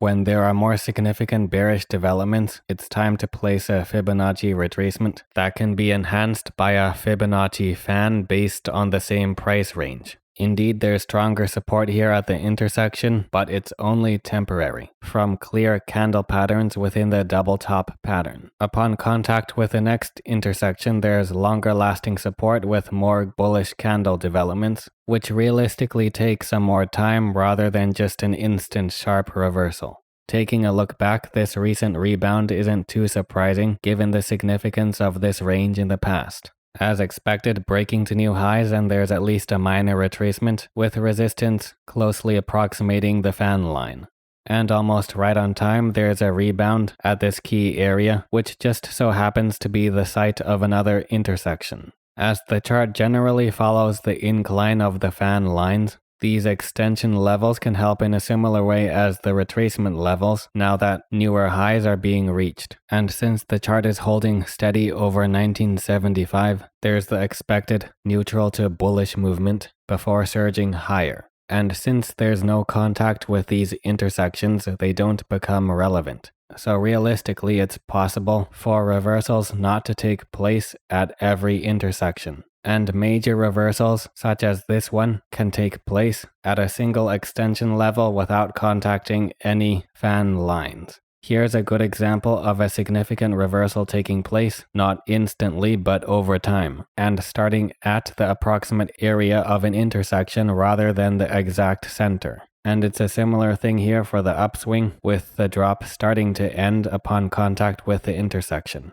When there are more significant bearish developments, it's time to place a Fibonacci retracement that can be enhanced by a Fibonacci fan based on the same price range. Indeed, there's stronger support here at the intersection, but it's only temporary, from clear candle patterns within the double top pattern. Upon contact with the next intersection, there's longer lasting support with more bullish candle developments, which realistically take some more time rather than just an instant sharp reversal. Taking a look back, this recent rebound isn't too surprising given the significance of this range in the past. As expected, breaking to new highs, and there's at least a minor retracement, with resistance closely approximating the fan line. And almost right on time, there's a rebound at this key area, which just so happens to be the site of another intersection. As the chart generally follows the incline of the fan lines, these extension levels can help in a similar way as the retracement levels now that newer highs are being reached. And since the chart is holding steady over 1975, there's the expected neutral to bullish movement before surging higher. And since there's no contact with these intersections, they don't become relevant. So realistically, it's possible for reversals not to take place at every intersection. And major reversals, such as this one, can take place at a single extension level without contacting any fan lines. Here's a good example of a significant reversal taking place, not instantly but over time, and starting at the approximate area of an intersection rather than the exact center. And it's a similar thing here for the upswing, with the drop starting to end upon contact with the intersection.